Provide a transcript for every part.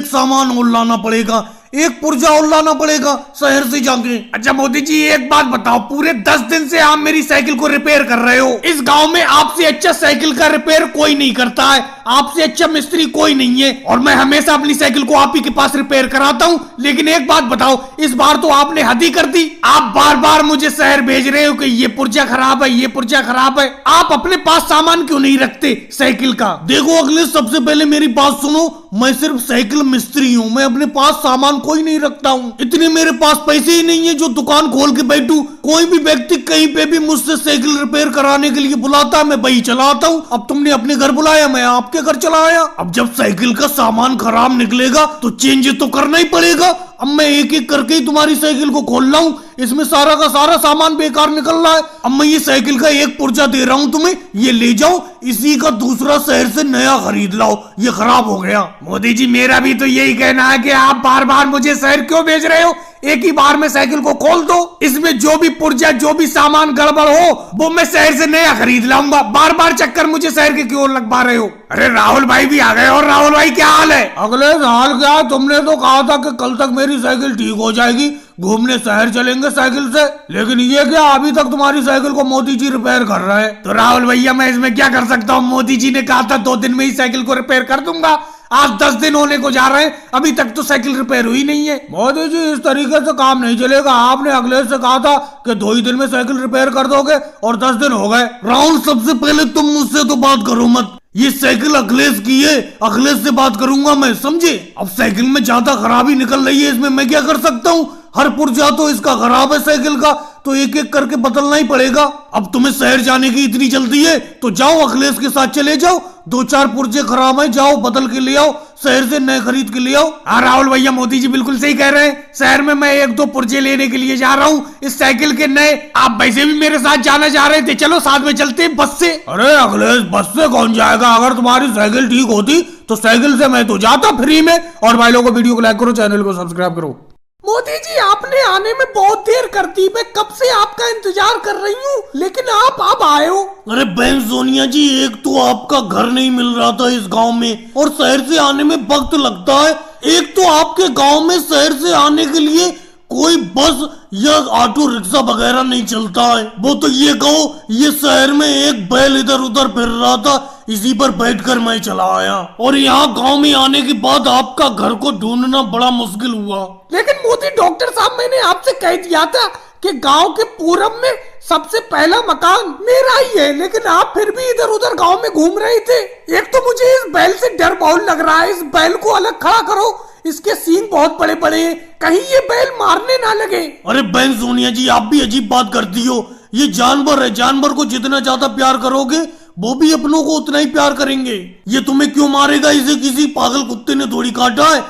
सामान और लाना पड़ेगा, एक पुर्जा और लाना पड़ेगा शहर से जाके। अच्छा मोदी जी एक बात बताओ, पूरे 10 दिन से आप मेरी साइकिल को रिपेयर कर रहे हो। इस गांव में आपसे अच्छा साइकिल का रिपेयर कोई नहीं करता है, आपसे अच्छा मिस्त्री कोई नहीं है, और मैं हमेशा अपनी साइकिल को आप ही के पास रिपेयर कराता हूँ। लेकिन एक बात बताओ, इस बार तो आपने हद ही कर दी। आप बार बार मुझे शहर भेज रहे हो कि ये पुर्जा खराब है, ये पुर्जा खराब है। आप अपने पास सामान क्यों नहीं रखते साइकिल का? देखो अखिलेश, सबसे पहले मेरी बात सुनो, मैं सिर्फ साइकिल मिस्त्री हूँ, मैं अपने पास सामान कोई नहीं रखता हूँ। इतने मेरे पास पैसे ही नहीं है जो दुकान खोल के बैठूं। कोई भी व्यक्ति कहीं पे भी मुझसे साइकिल रिपेयर कराने के लिए बुलाता है, मैं वही चलाता हूँ। अब तुमने अपने घर बुलाया, मैं आपके घर चला आया। अब जब साइकिल का सामान खराब निकलेगा तो चेंज तो करना ही पड़ेगा। अब मैं एक एक करके ही तुम्हारी साइकिल को खोल रहा हूँ, इसमें सारा का सारा सामान बेकार निकल रहा है। अब मैं ये साइकिल का एक पुर्जा दे रहा हूँ तुम्हें, ये ले जाओ, इसी का दूसरा शहर से नया खरीद लाओ, ये खराब हो गया। मोदी जी मेरा भी तो यही कहना है कि आप बार बार मुझे शहर क्यों भेज रहे हो? एक ही बार में साइकिल को खोल दो, इसमें जो भी पुर्जा जो भी सामान गड़बड़ हो वो मैं शहर से नया खरीद लाऊंगा। बार बार चक्कर मुझे शहर के क्यों लगवा रहे हो? अरे राहुल भाई भी आ गए। और राहुल भाई क्या हाल है? अगले हाल क्या, तुमने तो कहा था कि कल तक मेरी साइकिल ठीक हो जाएगी, घूमने शहर चलेंगे साइकिल से, लेकिन ये क्या, अभी तक तुम्हारी साइकिल को मोदी जी रिपेयर कर रहे हैं। तो राहुल भैया मैं इसमें क्या कर सकता हूँ? मोदी जी ने कहा था 2 दिन में ही साइकिल को रिपेयर कर दूंगा, आज 10 दिन होने को जा रहे हैं, अभी तक तो साइकिल रिपेयर हुई नहीं है। मोदी जी इस तरीके से काम नहीं चलेगा, आपने अखिलेश से कहा था कि 2 ही दिन में साइकिल रिपेयर कर दोगे और 10 दिन हो गए। राहुल सबसे पहले तुम मुझसे तो बात करो मत, ये साइकिल अखिलेश की है, अखिलेश से बात करूंगा मैं, समझे? अब साइकिल में ज्यादा खराबी निकल रही है, इसमें मैं क्या कर सकता हूँ? हर पुर्जा तो इसका खराब है साइकिल का, तो एक एक करके बदलना ही पड़ेगा। अब तुम्हें शहर जाने की इतनी जल्दी है तो जाओ अखिलेश के साथ चले जाओ, 2-4 पुर्जे खराब है, जाओ बदल के ले आओ, शहर से नए खरीद के ले आओ। हाँ राहुल भैया, मोदी जी बिल्कुल सही कह रहे हैं, शहर में मैं 1-2 पुर्जे लेने के लिए जा रहा हूँ इस साइकिल के नए। आप वैसे भी मेरे साथ जाना चाह रहे थे, चलो साथ में चलते हैं बस से। अरे अखिलेश, बस से कौन जाएगा? अगर तुम्हारी साइकिल ठीक होती तो साइकिल से मैं तो जाता फ्री में। और भाई लोगों को वीडियो को लाइक करो, चैनल को सब्सक्राइब करो। मोदी जी आपने आने में बहुत देर कर दी, मैं कब से आपका इंतजार कर रही हूँ, लेकिन आप अब आए हो। अरे बहन सोनिया जी, एक तो आपका घर नहीं मिल रहा था इस गांव में, और शहर से आने में वक्त लगता है। एक तो आपके गांव में शहर से आने के लिए कोई बस या ऑटो रिक्शा वगैरह नहीं चलता है। वो तो ये कहो, ये शहर में एक बैल इधर उधर फिर रहा था, इसी पर बैठकर मैं चला आया, और यहाँ गांव में आने के बाद आपका घर को ढूंढना बड़ा मुश्किल हुआ। लेकिन मोदी डॉक्टर साहब, मैंने आपसे कह दिया था कि गांव के पूरब में सबसे पहला मकान मेरा ही है, लेकिन आप फिर भी इधर उधर गांव में घूम रहे थे। एक तो मुझे इस बैल से डर बहुत लग रहा है, इस बैल को अलग खड़ा करो, इसके सींग बहुत बड़े बड़े हैं, कहीं ये बैल मारने ना लगे। अरे बहन सोनिया जी, आप भी अजीब बात करती हो, ये जानवर है, जानवर को जितना ज्यादा प्यार करोगे वो भी अपनों को उतना ही प्यार करेंगे। ये तुम्हें क्यों मारेगा? इसे किसी पागल कुत्ते ने थोड़ी काटा है।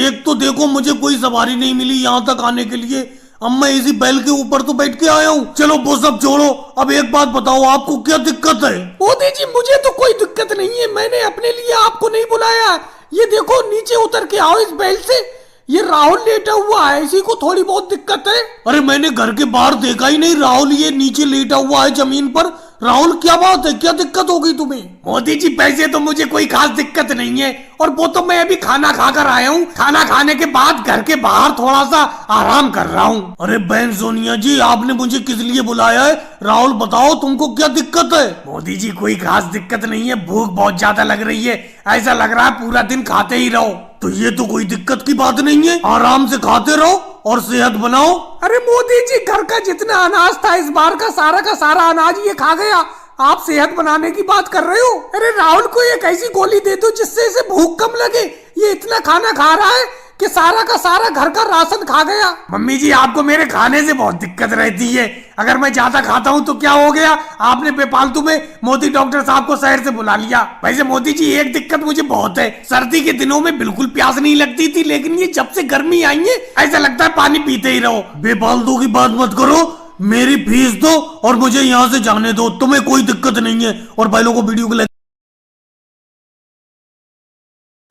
एक तो देखो, मुझे कोई सवारी नहीं मिली यहाँ तक आने के लिए, अब मैं इसी बैल के ऊपर तो बैठ के आया हूँ। चलो वो सब छोड़ो, अब एक बात बताओ, आपको क्या दिक्कत है? मोदी जी मुझे तो कोई दिक्कत नहीं है, मैंने अपने लिए आपको नहीं बुलाया। ये देखो, नीचे उतर के आओ इस बैल से, ये राहुल लेटा हुआ है, इसी को थोड़ी बहुत दिक्कत है। अरे मैंने घर के बाहर देखा ही नहीं राहुल, ये नीचे लेटा हुआ है जमीन पर। राहुल क्या बात है, क्या दिक्कत हो गई तुम्हें? मोदी जी पैसे तो मुझे कोई खास दिक्कत नहीं है, और वो तो मैं अभी खाना खाकर आया हूँ, खाना खाने के बाद घर के बाहर थोड़ा सा आराम कर रहा हूँ। अरे बहन सोनिया जी, आपने मुझे किस लिए बुलाया है? राहुल बताओ, तुमको क्या दिक्कत है? मोदी जी कोई खास दिक्कत नहीं है, भूख बहुत ज्यादा लग रही है, ऐसा लग रहा है पूरा दिन खाते ही रहो। तो ये तो कोई दिक्कत की बात नहीं है, आराम से खाते रहो और सेहत बनाओ। अरे मोदी जी, घर का जितना अनाज था इस बार का सारा अनाज ये खा गया, आप सेहत बनाने की बात कर रहे हो? अरे राहुल को एक ऐसी गोली दे दो जिससे इसे भूख कम लगे, ये इतना खाना खा रहा है कि सारा का सारा घर का राशन खा गया। मम्मी जी, आपको मेरे खाने से बहुत दिक्कत रहती है, अगर मैं ज्यादा खाता हूँ तो क्या हो गया? आपने बेफालतू में मोदी डॉक्टर साहब को शहर से बुला लिया। वैसे मोदी जी एक दिक्कत मुझे बहुत है, सर्दी के दिनों में बिल्कुल प्यास नहीं लगती थी, लेकिन ये जब से गर्मी आई है ऐसा लगता है पानी पीते ही रहो। बेफालतू की बात मत करो, मेरी फीस दो और मुझे यहाँ से जाने दो, तुम्हें कोई दिक्कत नहीं है। और भाई लोगों को वीडियो को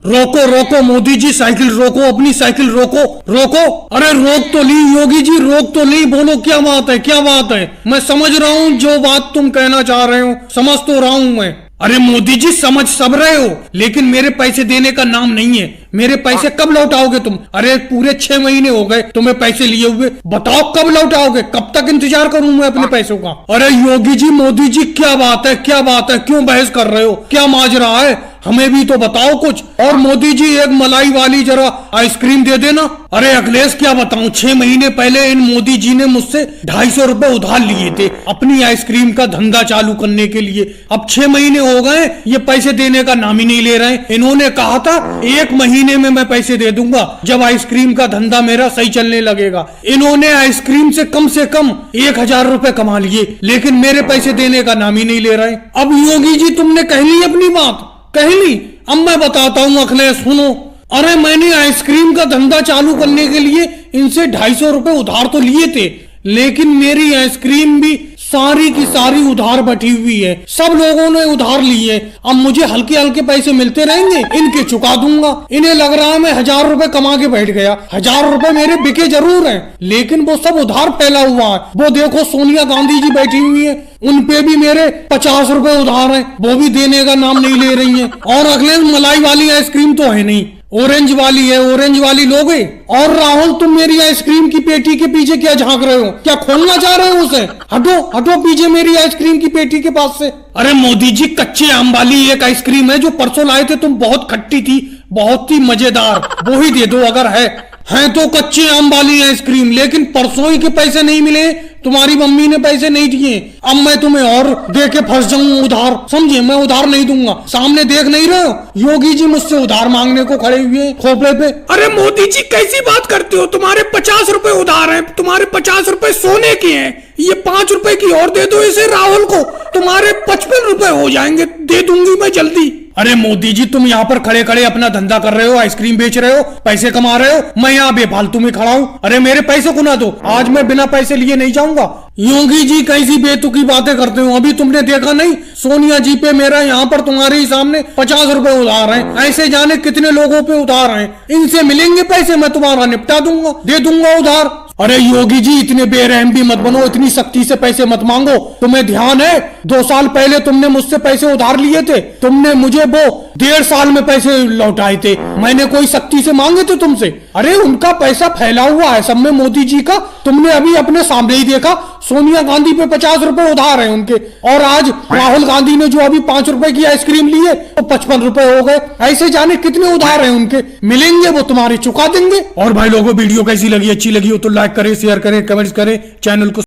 रोको रोको मोदी जी, साइकिल रोको, अपनी साइकिल रोको रोको। अरे रोक तो ली योगी जी, रोक तो ली, बोलो क्या बात है, क्या बात है? मैं समझ रहा हूँ जो बात तुम कहना चाह रहे हो, समझ तो रहा हूँ मैं। अरे मोदी जी समझ सब रहे हो, लेकिन मेरे पैसे देने का नाम नहीं है, मेरे पैसे कब लौटाओगे तुम? अरे पूरे 6 महीने हो गए तुम्हें पैसे लिए हुए, बताओ कब लौटाओगे? कब तक इंतजार करूं मैं अपने पैसों का? अरे योगी जी, मोदी जी, क्या बात है, क्या बात है? क्यों बहस कर रहे हो? क्या माजरा है? हमें भी तो बताओ कुछ। और मोदी जी एक मलाई वाली जरा आइसक्रीम दे देना। अरे अखिलेश क्या बताऊं, 6 महीने पहले इन मोदी जी ने मुझसे 250 रुपए उधार लिए थे अपनी आइसक्रीम का धंधा चालू करने के लिए। अब 6 महीने हो गए, ये पैसे देने का नाम ही नहीं ले रहे हैं। इन्होंने कहा था 1 महीने में मैं पैसे दे दूंगा जब आइसक्रीम का धंधा मेरा सही चलने लगेगा। इन्होंने आइसक्रीम से कम 1000 रुपए कमा लिए, लेकिन मेरे पैसे देने का नाम ही नहीं ले रहे। अब योगी जी तुमने कह ली अपनी बात, कह ली। अब मैं बताता हूँ अखिलेश, सुनो। अरे मैंने आइसक्रीम का धंधा चालू करने के लिए इनसे 250 रुपए उधार तो लिए थे, लेकिन मेरी आइसक्रीम भी सारी की सारी उधार बैठी हुई है। सब लोगों ने उधार लिए। अब मुझे हल्के हल्के पैसे मिलते रहेंगे, इनके चुका दूंगा। इन्हें लग रहा है मैं 1000 रुपए कमा के बैठ गया। 1000 रुपए मेरे बिके जरूर हैं, लेकिन वो सब उधार फैला हुआ है। वो देखो सोनिया गांधी जी बैठी हुई है, उन पे भी मेरे 50 रुपए उधार हैं, वो भी देने का नाम नहीं ले रही है। और अगले मलाई वाली आइसक्रीम तो है नहीं, ऑरेंज वाली है, ऑरेंज वाली लोगे। और राहुल तुम मेरी आइसक्रीम की पेटी के पीछे क्या झांक रहे हो? क्या खोलना चाह रहे हो उसे? हटो हटो पीछे मेरी आइसक्रीम की पेटी के पास से। अरे मोदी जी, कच्चे आम वाली एक आइसक्रीम है जो परसों लाए थे तुम, बहुत खट्टी थी, बहुत ही मजेदार, वो ही दे दो अगर है तो कच्चे आम वाली आइसक्रीम। लेकिन परसों ही के पैसे नहीं मिले, तुम्हारी मम्मी ने पैसे नहीं दिए। अब मैं तुम्हें और दे के फंस जाऊं उधार, समझे? मैं उधार नहीं दूंगा। सामने देख नहीं रहे हो, योगी जी मुझसे उधार मांगने को खड़े हुए खोपड़े पे। अरे मोदी जी कैसी बात करते हो? तुम्हारे 50 रुपए उधार हैं, तुम्हारे 50 रुपए सोने के हैं। ये 5 रुपए की और दे दो इसे राहुल को, तुम्हारे 55 रुपए हो जाएंगे, दे दूंगी मैं जल्दी। अरे मोदी जी, तुम यहाँ पर खड़े खड़े अपना धंधा कर रहे हो, आइसक्रीम बेच रहे हो, पैसे कमा रहे हो, मैं यहाँ बेफालतू में खड़ा हूँ। अरे मेरे पैसे को ना दो, आज मैं बिना पैसे लिए नहीं जाऊंगा। योगी जी कैसी बेतुकी बातें करते हो? अभी तुमने देखा नहीं, सोनिया जी पे मेरा यहाँ पर तुम्हारे ही सामने 50 रुपए उधार हैं। ऐसे जाने कितने लोगों पे उधार हैं। इनसे मिलेंगे पैसे, मैं तुम्हारा निपटा दूंगा, दे दूंगा उधार। अरे योगी जी, इतने बेरहम भी मत बनो, इतनी सख्ती से पैसे मत मांगो। तुम्हें ध्यान है 2 साल पहले तुमने मुझसे पैसे उधार लिए थे, तुमने मुझे वो 1.5 साल में पैसे लौटाए थे। मैंने कोई सख्ती से मांगे थे तुमसे? अरे उनका पैसा फैला हुआ है सब में, मोदी जी का। तुमने अभी अपने सामने ही देखा, सोनिया गांधी पे 50 रुपए उधार है उनके, और आज राहुल गांधी ने जो अभी 5 रुपए की आइसक्रीम ली है तो 55 रुपए हो गए। ऐसे जाने कितने उधार हैं उनके, मिलेंगे वो तुम्हारे चुका देंगे। और भाई लोगों, वीडियो कैसी लगी? अच्छी लगी हो तो लाइक करें, शेयर करें, कमेंट्स करें, चैनल को